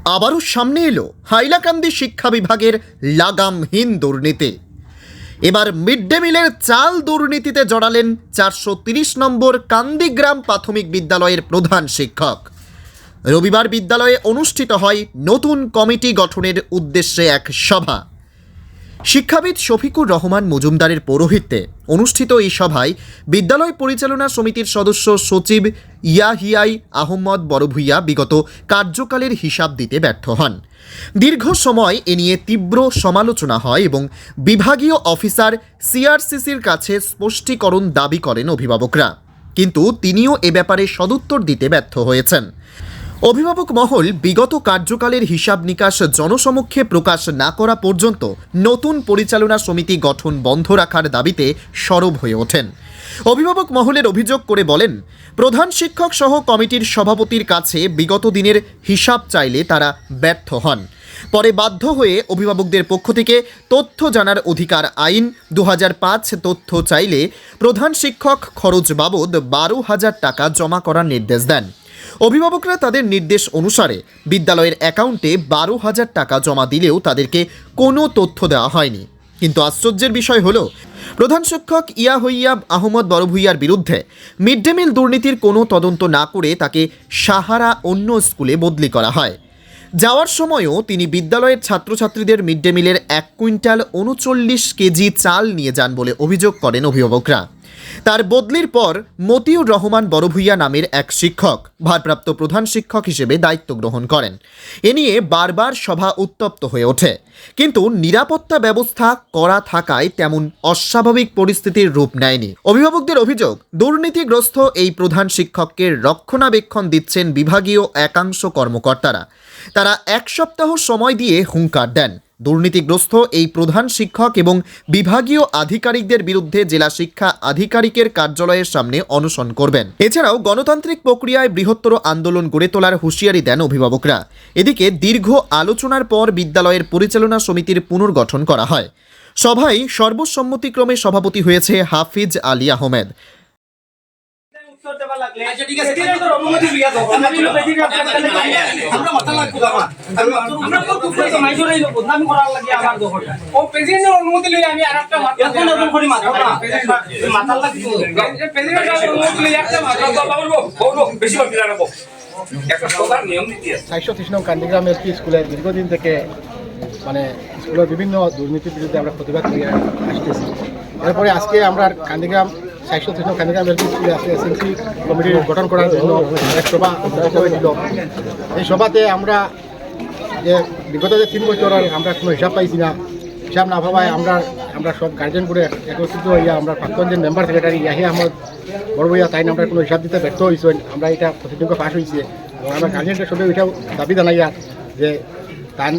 আবারও সামনে এলো হাইলাকান্দি শিক্ষা বিভাগের লাগামহীন দুর্নীতি। এবার মিড ডে মিলের চাল দুর্নীতিতে জড়ালেন 430 নম্বর কান্দিগ্রাম প্রাথমিক বিদ্যালয়ের প্রধান শিক্ষক। রবিবার বিদ্যালয়ে অনুষ্ঠিত হয় নতুন কমিটি গঠনের উদ্দেশ্যে এক সভা। শিক্ষাবিদ শফিকুর রহমান মজুমদারের পৌরোহিত্যে অনুষ্ঠিত এই সভায় বিদ্যালয় পরিচালনা সমিতির সদস্য সচিব ইয়াহিয়াই আহমদ বড়ভূইয়া বিগত কার্যকালের হিসাব দিতে ব্যর্থ হন। দীর্ঘ সময় এ নিয়ে তীব্র সমালোচনা হয় এবং বিভাগীয় অফিসার সিআরসিসির কাছে স্পষ্টীকরণ দাবি করেন অভিভাবকরা, কিন্তু তিনিও এ ব্যাপারে সদুত্তর দিতে ব্যর্থ হয়েছেন। অভিভাবক মহল বিগত কার্যকালের হিসাব নিকাশ জনসমক্ষে প্রকাশ না করা পর্যন্ত নতুন পরিচালনা সমিতি গঠন বন্ধ রাখার দাবিতে সরব হয়ে ওঠেন। অভিভাবক মহলের অভিযোগ করে বলেন, প্রধান শিক্ষক সহ কমিটির সভাপতির কাছে বিগত দিনের হিসাব চাইলে তারা ব্যর্থ হন। পরে বাধ্য হয়ে অভিভাবকদের পক্ষ থেকে তথ্য জানার অধিকার আইন 2005 তথ্য চাইলে প্রধান শিক্ষক খরচ বাবদ 12,000 টাকা জমা করার নির্দেশ দেন। অভিভাবকরা তাদের নির্দেশ অনুসারে বিদ্যালয়ের অ্যাকাউন্টে 12,000 টাকা জমা দিলেও তাদেরকে কোনো তথ্য দেওয়া হয়নি। কিন্তু আশ্চর্যের বিষয় হলো, প্রধান শিক্ষক ইয়াহিয়া আহমদ বড়ভূইয়ার বিরুদ্ধে মিড ডে মিল দুর্নীতির কোনো তদন্ত না করে তাকে সাহারা অন্য স্কুলে বদলি করা হয়। যাওয়ার সময়ও তিনি বিদ্যালয়ের ছাত্রছাত্রীদের মিড ডে মিলের 1 কুইন্টাল 39 কেজি চাল নিয়ে যান বলে অভিযোগ করেন অভিভাবকরা। তার বদলির পর মতিউর রহমান বড়ভূইয়া নামের এক শিক্ষক ভারপ্রাপ্ত প্রধান শিক্ষক হিসেবে দায়িত্ব গ্রহণ করেন। এ নিয়ে বারবার সভা উত্তপ্ত হয়ে ওঠে, কিন্তু নিরাপত্তা ব্যবস্থা করা থাকায় তেমন অস্বাভাবিক পরিস্থিতির রূপ নেয়নি। অভিভাবকদের অভিযোগ, দুর্নীতিগ্রস্ত এই প্রধান শিক্ষককে রক্ষণাবেক্ষণ দিচ্ছেন বিভাগীয় একাংশ কর্মকর্তারা। তারা 1 সপ্তাহ সময় দিয়ে হুঙ্কার দেন দুর্নীতিগ্রস্ত এই প্রধান শিক্ষক এবং বিভাগীয় আধিকারিকদের বিরুদ্ধে জেলা শিক্ষা আধিকারিকের কার্যালয়ের সামনে অনশন করবেন। এছাড়াও গণতান্ত্রিক প্রক্রিয়ায় বৃহত্তর আন্দোলন গড়ে তোলার হুঁশিয়ারি দেন অভিভাবকরা। এদিকে দীর্ঘ আলোচনার পর বিদ্যালয়ের পরিচালনা সমিতির পুনর্গঠন করা হয়। সভায় সর্বসম্মতিক্রমে সভাপতি হয়েছে হাফিজ আলী আহমেদ। কান্দিগ্রাম এলপি স্কুলে দীর্ঘদিন থেকে স্কুলের বিভিন্ন দুর্নীতির বিরুদ্ধে আমরা প্রতিবাদ করে আসতেছি। এরপরে আজকে আমরা কান্দিগ্রাম 430 কান্দিগ্রাম এলপি স্কুলে আজকে এসএমসি কমিটি গঠন করার জন্য এক সভা হয়েছিল। এই সভাতে আমরা যে বিগত 3 বছর আমরা কোনো হিসাব পাইছি না, হিসাব না ভাবায় আমরা সব গার্জেন করে একত্রিত হইয়া আমরা প্রাক্তন যে মেম্বার সেক্রেটারি ইয়াহিয়া আহমদ বড়ভূইয়া তাই আমরা কোনো হিসাব দিতে ব্যর্থ হয়েছেন। আমরা এটা প্রতিদিনকে পাশ হয়েছে এবং আমরা গার্জেনদের সঙ্গে এটাও দাবি জানাইয়া যে তার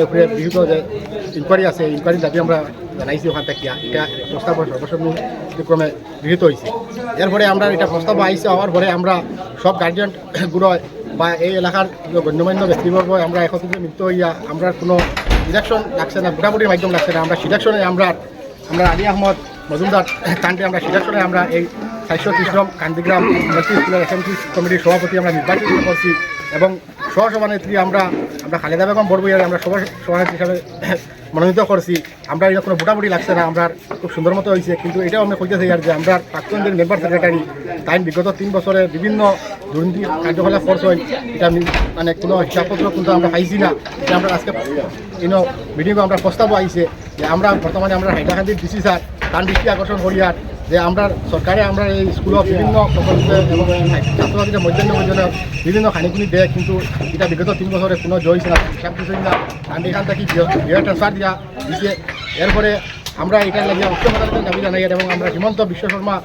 উপরে বিভিন্ন যে ইনকোয়ারি আছে, ইনকোয়ারির দাবি আমরা জানাইছি ওখান থেকে। এটা প্রস্তাব সর্বসম্মতিক্রমে গৃহীত হয়েছে। এরপরে আমরা এটা প্রস্তাব আইসে হওয়ার পরে আমরা সব গার্জিয়ানগুলো বা এই এলাকার গণ্যমান্য ব্যক্তিবর্গ আমরা একত্রিত মিলিত হইয়া আমরা কোনো ইলেকশন লাগছে না, ভোটাভুটির মাধ্যম লাগছে না, আমরা সিলেকশনে আমরা আলী আহমদ মজুমদার তানকে আমরা সিলেকশনে আমরা এই 430 কান্দিগ্রাম এলপি স্কুলের এসএমসি কমিটির সভাপতি আমরা নির্বাচিত করছি এবং সহসভানেত্রী আমরা খালেদা বেগম বড়ভূইয়ার আমরা সভানেত্রী হিসাবে মনোনীত করছি। আমরা এটা কোনো ভোটাভুটি লাগছে না, আমরা খুব সুন্দর মতো হয়েছে। কিন্তু এটাও আমরা কইতে চাই আর যে আমরা প্রাক্তন যে মেম্বার সেক্রেটারি তাই বিগত 3 বছরে বিভিন্ন দুর্নীতি কার্যকলাপ করছে, এটা কোনো হিসাবপত্র কিন্তু আমরা পাইছি না। এটা আমরা আজকে মিটিংয়ে আমরা প্রস্তাব আইছে যে আমরা বর্তমানে আমরা হাইলাকান্দির ডিসি স্যার তার দৃষ্টি আকর্ষণ করিয়ার যে আমরা সরকারে আমরা এই স্কুলের বিভিন্ন প্রকল্পে এবং ছাত্রছাত্রীদের মধ্যাহ্ন ভোজনে বিভিন্ন খানিকুনি দেয়, কিন্তু এটা বিগত 3 বছরে কোনো জয় ছিল না, হিসাব কিছুই না। আমি এখান থেকে বিয়ে ট্রান্সফার দিয়া দিচ্ছে। এরপরে আমরা এটার লাগে উচ্চ আদালতের দাবি জানাই এবং আমরা হিমন্ত বিশ্ব শর্মা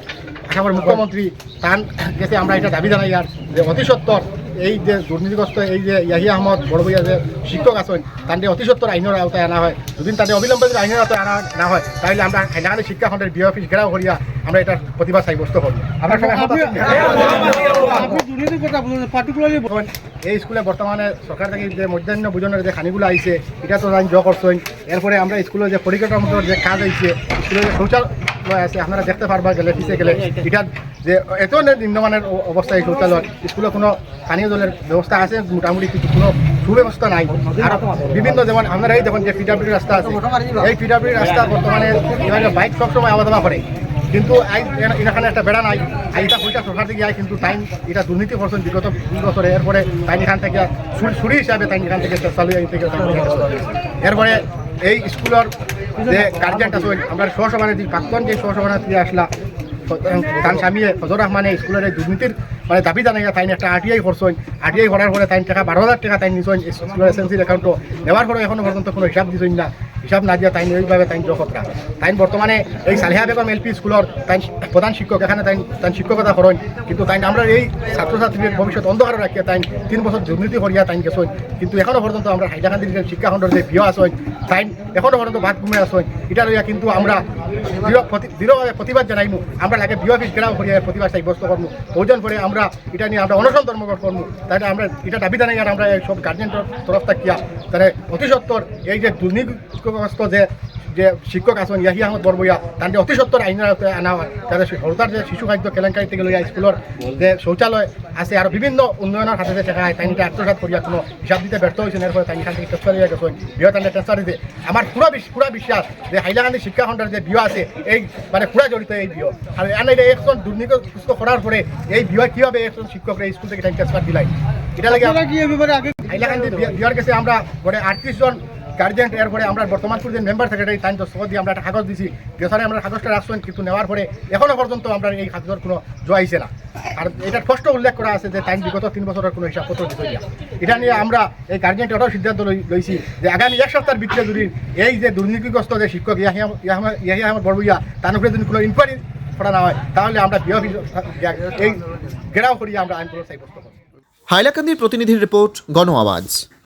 আসামের মুখ্যমন্ত্রী তার কাছে আমরা এটা দাবি জানাই আর যে অতি সত্বর এই যে দুর্নীতিগ্রস্ত এই যে ইয়াহিয়া আহমদ বড়ভূইয়া যে শিক্ষক আছেন তাদের অতি সত্বর আইনের আওতায় আনা হয়। যদি তাদের অবিলম্বে যদি আইনের আওতায় আনা না হয় তাহলে আমরা হাইলাকান্দি শিক্ষা খণ্ডের বিও অফিস ঘেরাও করিয়া আমরা এটার প্রতিবাদ সাব্যস্ত করি। এই স্কুলে বর্তমানে সরকার থেকে যে মধ্যাহ্ন ভোজনের যে খানিগুলো আইছে এটা তো জ করছেন। এরপরে আমরা স্কুলের যে পরিকাঠামোর যে কাজ হয়েছে, স্কুলের যে শৌচালয় আছে আপনারা দেখতে পারবা গেলে পিছিয়ে গেলে, এটা যে এত নিম্নমানের অবস্থা এই শৌচালয়, স্কুলে কোনো পানীয় জলের ব্যবস্থা আছে মোটামুটি, কিন্তু কোনো সুব্যবস্থা নাই। আর বিভিন্ন যেমন আপনারা এই দেখুন যে পিডাব্লিউডি রাস্তা আছে, এই পিডাব্লিউডি রাস্তা বর্তমানে বাইক সবসময় আওয়া দাওয়া করে, কিন্তু এখানে একটা বেড়া নাই। আর এটা পয়সা সরকার থেকে আয়, কিন্তু টাইম এটা দুর্নীতি করছেন বিগত 2 বছরে। এরপরে তাই এখান থেকে ছুরি হিসাবে তাই এখান থেকে চালু থেকে এরপরে এই স্কুলের যে গার্জিয়ানটা আছে, আমরা সহসভাপতি প্রাক্তন যে সহসভাপতি আসলা তার স্বামী ফজর রহমানে স্কুলের এই দুর্নীতির মানে দাবি জানাই তাই একটা আরটিআই করছেন। আরটিআই করার পরে তাই টাকা 12,000 টাকা তাই নিছেন স্কুলের এসএনসির অ্যাকাউন্টও নেওয়ার পরে এখনো পর্যন্ত কোনো হিসাব দিছেন না। হিসাব না দিয়া তাই এইভাবে তাই জখতরা তাই বর্তমানে এই সালিহা বেগম এলপি স্কুলের তাই প্রধান শিক্ষক, এখানে তাই শিক্ষকতা করেন, কিন্তু তাই আমরা এই ছাত্রছাত্রীদের ভবিষ্যৎ অন্ধকার রাখিয়া তাই 3 বছর দুর্নীতি করিয়া তাই গেছেন। কিন্তু এখনো পর্যন্ত আমরা হাইলাকান্দির যে শিক্ষাখণ্ডের যে বিয় আসেন তাই এখনো পর্যন্ত ভাত ঘুমে আসেন। এটা লইয়া কিন্তু আমরা দৃঢ়ভাবে প্রতিবাদ জানাইমু। আমরা লাগে বিয় অফিস ঘেরাও করিয়া প্রতিবাদ সাব্যস্ত করবো, প্রয়োজন পরে আমরা এটা নিয়ে আমরা অনশন ধর্মঘট করবো। তাই আমরা এটা দাবি জানাই, আর আমরা সব গার্জেন্টের তরফ থাকিয়া তাহলে অতি সত্তর এই যে দুর্নীতিগ্রস্ত যে শিক্ষক আছেন ইয়াহিয়া আহমদ বরবইয়া তাদের অতি সত্তর আইনের আওতায় আনা হয়। তাদের সরকার যে শিশু খাদ্য কেলেঙ্কারি থেকে লইয়া স্কুলের যে শৌচালয় আছে আর বিভিন্ন উন্নয়নের হাতে যে শেখা হয় তাই এটা আত্মসাৎ করিয়া কোনো হিসাব দিতে ব্যর্থ হয়েছেন। এরপরে তাই এখান থেকে ট্রান্সফার হয়ে গেছেন বিয় তাদের ট্রান্সফার দিতে। আমার পুরা বিশ্বাস যে হাইলাকান্দি শিক্ষাখণ্ডের যে বিয় আছে এই মানে পুরা জড়িত এই বিয়। আর এনে একজন দুর্নীতিগ্রস্ত করার পরে এই বিয় কীভাবে একজন শিক্ষকরা এই স্কুল থেকে ট্রান্সফার দিলাই, এটা লাগে হাইলাকান্দি বিয়ার কাছে আমরা গড়ে 38 জন গার্জেন্ট। এরপরে আমরা বর্তমান যে মেম্বার সেক্রেটারি তাই তো দিয়ে আমরা একটা কাগজ দিছি, গেছারে আমরা কাগজটা রাখছেন, কিন্তু নেওয়ার পরে এখনো পর্যন্ত আমরা এই কাগজের কোনো জোয়াইছে না। আর এটা স্পষ্ট উল্লেখ করা আছে যে তাই বিগত 3 বছরের কোনো হিসাবপত্র দিতে না। এটা নিয়ে আমরা এই গার্জেন্ট এটাও সিদ্ধান্ত লইছি যে আগামী 1 সপ্তাহের ভিতরে যদি এই যে দুর্নীতিগ্রস্ত যে শিক্ষক ইয়াহিয়া আহমদ বরবইয়া তার উপরে যদি কোনো ইনকোয়ারি করা না হয় তাহলে আমরা এই ঘেরাও করিয়া আমরা আইন সাব্যস্ত করব। হাইলাকান্দির প্রতিনিধির রিপোর্ট, গণ আওয়াজ।